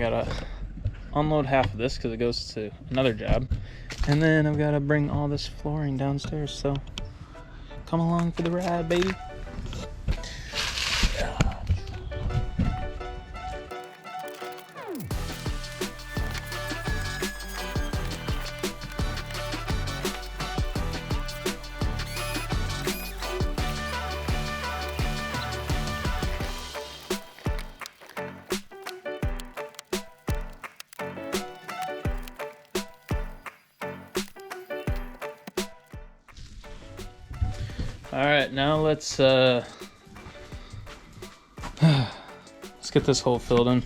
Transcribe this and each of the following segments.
gotta unload half of this because it goes to another job, and then I've got to bring all this flooring downstairs. So come along for the ride, baby. All right, now let's get this hole filled in.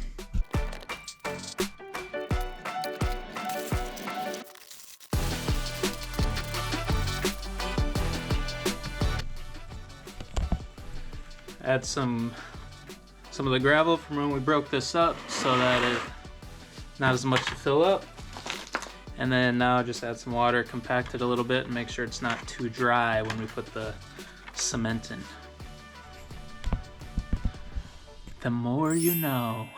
Add some of the gravel from when we broke this up so that it not as much to fill up. And then now just add some water, compact it a little bit, and make sure it's not too dry when we put the cement in. The more you know.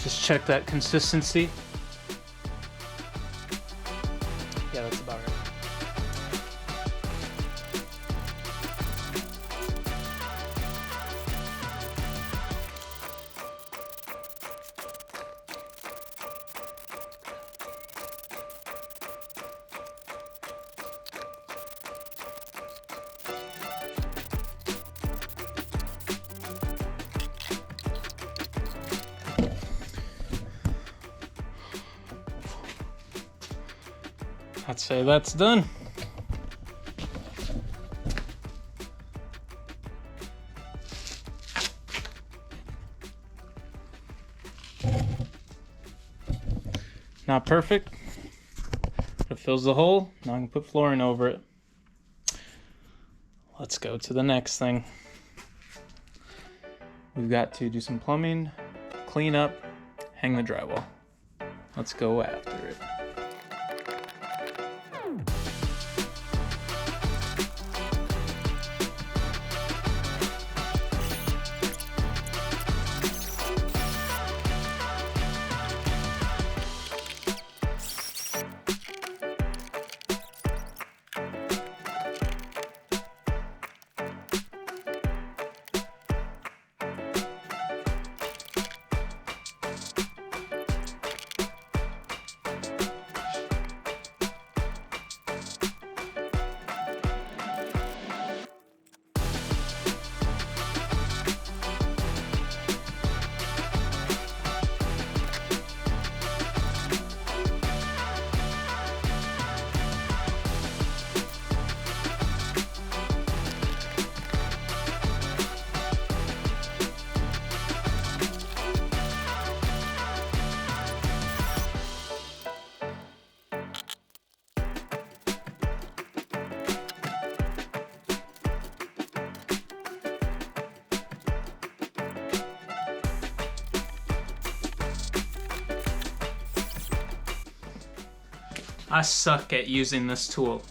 Just check that consistency. Yeah, that's about right. I'd say that's done. Not perfect, but it fills the hole. Now I can put flooring over it. Let's go to the next thing. We've got to do some plumbing, clean up, hang the drywall. Let's go after it. I suck at using this tool.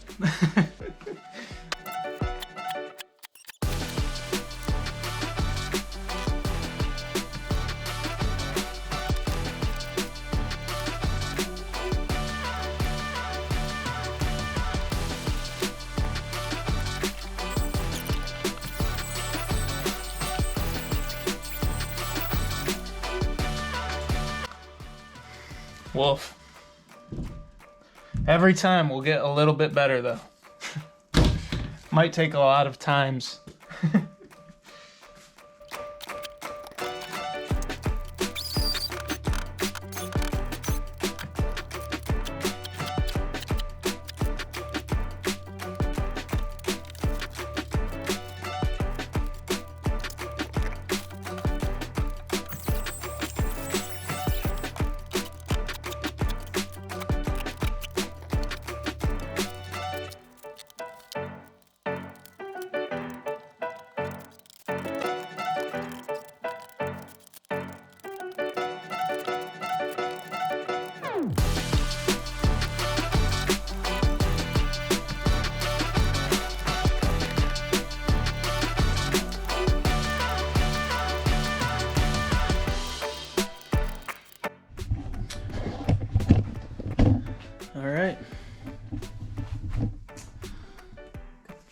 Wolf. Every time we'll get a little bit better though. Might take a lot of times.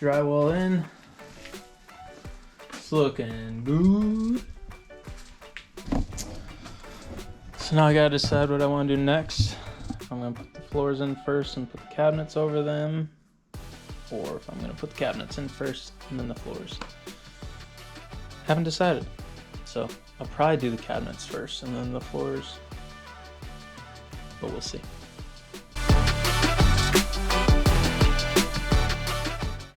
drywall in. It's looking good. So now I gotta decide what I want to do next. If I'm gonna put the floors in first and put the cabinets over them, or if I'm gonna put the cabinets in first and then the floors. Haven't decided. So I'll probably do the cabinets first and then the floors, but we'll see.